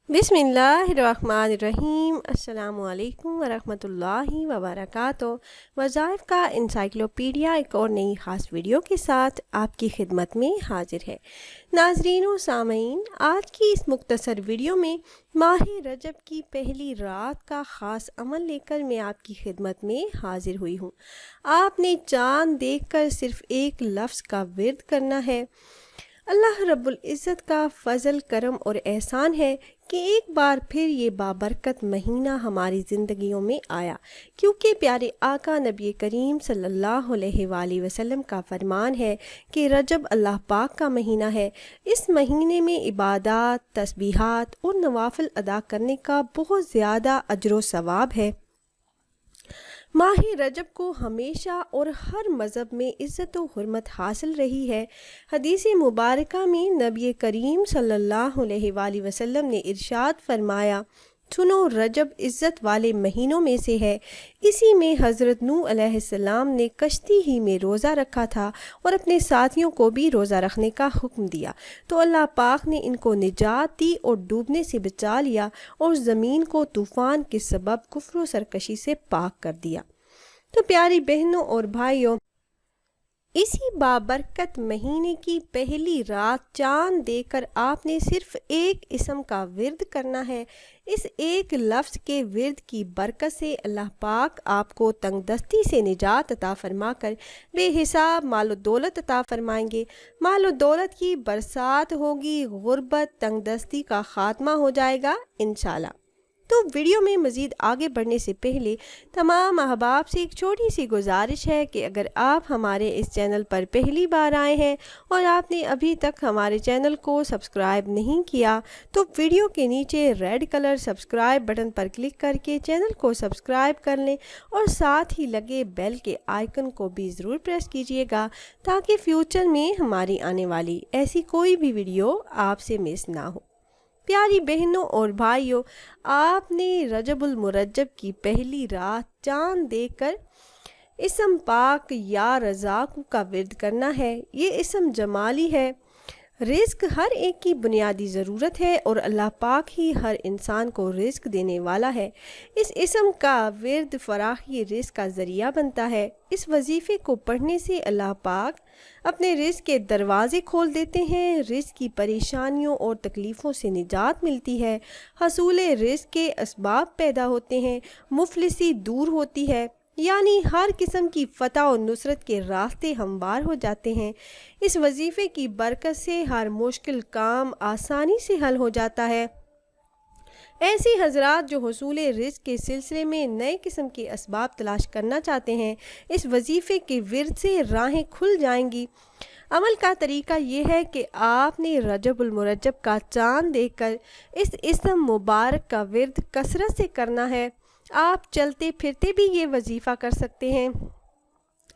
بسم اللہ الرحمن الرحیم۔ السلام علیکم ورحمۃ اللہ وبرکاتہ۔ وظائف کا انسائکلوپیڈیا ایک اور نئی خاص ویڈیو کے ساتھ آپ کی خدمت میں حاضر ہے۔ ناظرین و سامعین، آج کی اس مختصر ویڈیو میں ماہ رجب کی پہلی رات کا خاص عمل لے کر میں آپ کی خدمت میں حاضر ہوئی ہوں۔ آپ نے چاند دیکھ کر صرف ایک لفظ کا ورد کرنا ہے۔ اللہ رب العزت کا فضل، کرم اور احسان ہے کہ ایک بار پھر یہ بابرکت مہینہ ہماری زندگیوں میں آیا، کیونکہ پیارے آقا نبی کریم صلی اللہ علیہ وآلہ وسلم کا فرمان ہے کہ رجب اللہ پاک کا مہینہ ہے۔ اس مہینے میں عبادات، تسبیحات اور نوافل ادا کرنے کا بہت زیادہ اجر و ثواب ہے۔ ماہ رجب کو ہمیشہ اور ہر مذہب میں عزت و حرمت حاصل رہی ہے۔ حدیث مبارکہ میں نبی کریم صلی اللہ علیہ وآلہ وسلم نے ارشاد فرمایا، سنو، رجب عزت والے مہینوں میں سے ہے۔ اسی میں حضرت نوح علیہ السلام نے کشتی ہی میں روزہ رکھا تھا اور اپنے ساتھیوں کو بھی روزہ رکھنے کا حکم دیا، تو اللہ پاک نے ان کو نجات دی اور ڈوبنے سے بچا لیا اور زمین کو طوفان کے سبب کفر و سرکشی سے پاک کر دیا۔ تو پیاری بہنوں اور بھائیوں، اسی بابرکت مہینے کی پہلی رات چاند دیکھ کر آپ نے صرف ایک اسم کا ورد کرنا ہے۔ اس ایک لفظ کے ورد کی برکت سے اللہ پاک آپ کو تنگ دستی سے نجات عطا فرما کر بے حساب مال و دولت عطا فرمائیں گے۔ مال و دولت کی برسات ہوگی، غربت، تنگ دستی کا خاتمہ ہو جائے گا انشاءاللہ۔ تو ویڈیو میں مزید آگے بڑھنے سے پہلے تمام احباب سے ایک چھوٹی سی گزارش ہے کہ اگر آپ ہمارے اس چینل پر پہلی بار آئے ہیں اور آپ نے ابھی تک ہمارے چینل کو سبسکرائب نہیں کیا تو ویڈیو کے نیچے ریڈ کلر سبسکرائب بٹن پر کلک کر کے چینل کو سبسکرائب کر لیں اور ساتھ ہی لگے بیل کے آئیکن کو بھی ضرور پریس کیجیے گا تاکہ فیوچر میں ہماری آنے والی ایسی کوئی بھی ویڈیو آپ سے مس نہ ہو۔ پیاری بہنوں اور بھائیوں، آپ نے رجب المرجب کی پہلی رات چاند دیکھ کر اسم پاک یا رزاق کا ورد کرنا ہے۔ یہ اسم جمالی ہے۔ رزق ہر ایک کی بنیادی ضرورت ہے اور اللہ پاک ہی ہر انسان کو رزق دینے والا ہے۔ اس اسم کا ورد فراخی رزق کا ذریعہ بنتا ہے۔ اس وظیفے کو پڑھنے سے اللہ پاک اپنے رزق کے دروازے کھول دیتے ہیں، رزق کی پریشانیوں اور تکلیفوں سے نجات ملتی ہے، حصول رزق کے اسباب پیدا ہوتے ہیں، مفلسی دور ہوتی ہے، یعنی ہر قسم کی فتح و نصرت کے راستے ہموار ہو جاتے ہیں۔ اس وظیفے کی برکت سے ہر مشکل کام آسانی سے حل ہو جاتا ہے۔ ایسی حضرات جو حصول رزق کے سلسلے میں نئے قسم کے اسباب تلاش کرنا چاہتے ہیں، اس وظیفے کے ورد سے راہیں کھل جائیں گی۔ عمل کا طریقہ یہ ہے کہ آپ نے رجب المرجب کا چاند دیکھ کر اس اسم مبارک کا ورد کثرت سے کرنا ہے۔ آپ چلتے پھرتے بھی یہ وظیفہ کر سکتے ہیں۔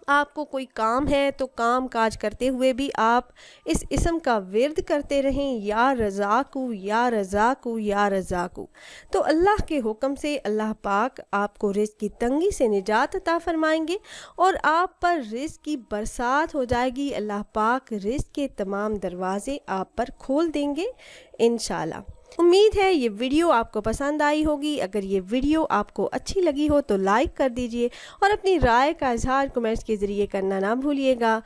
آپ کو کوئی کام ہے تو کام کاج کرتے ہوئے بھی آپ اس اسم کا ورد کرتے رہیں، یا رزاقو یا رزاقو یا رزاقو۔ تو اللہ کے حکم سے اللہ پاک آپ کو رزق کی تنگی سے نجات عطا فرمائیں گے اور آپ پر رزق کی برسات ہو جائے گی۔ اللہ پاک رزق کے تمام دروازے آپ پر کھول دیں گے انشاءاللہ۔ امید ہے یہ ویڈیو آپ کو پسند آئی ہوگی۔ اگر یہ ویڈیو آپ کو اچھی لگی ہو تو لائک کر دیجئے اور اپنی رائے کا اظہار کمنٹس کے ذریعے کرنا نہ بھولیے گا۔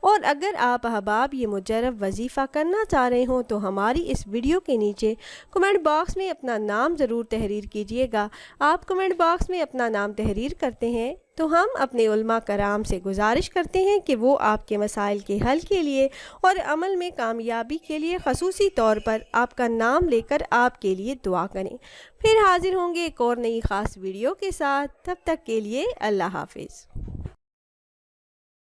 اور اگر آپ احباب یہ مجرب وظیفہ کرنا چاہ رہے ہوں تو ہماری اس ویڈیو کے نیچے کمنٹ باکس میں اپنا نام ضرور تحریر کیجئے گا۔ آپ کمنٹ باکس میں اپنا نام تحریر کرتے ہیں تو ہم اپنے علماء کرام سے گزارش کرتے ہیں کہ وہ آپ کے مسائل کے حل کے لیے اور عمل میں کامیابی کے لیے خصوصی طور پر آپ کا نام لے کر آپ کے لیے دعا کریں۔ پھر حاضر ہوں گے ایک اور نئی خاص ویڈیو کے ساتھ، تب تک کے لیے اللہ حافظ۔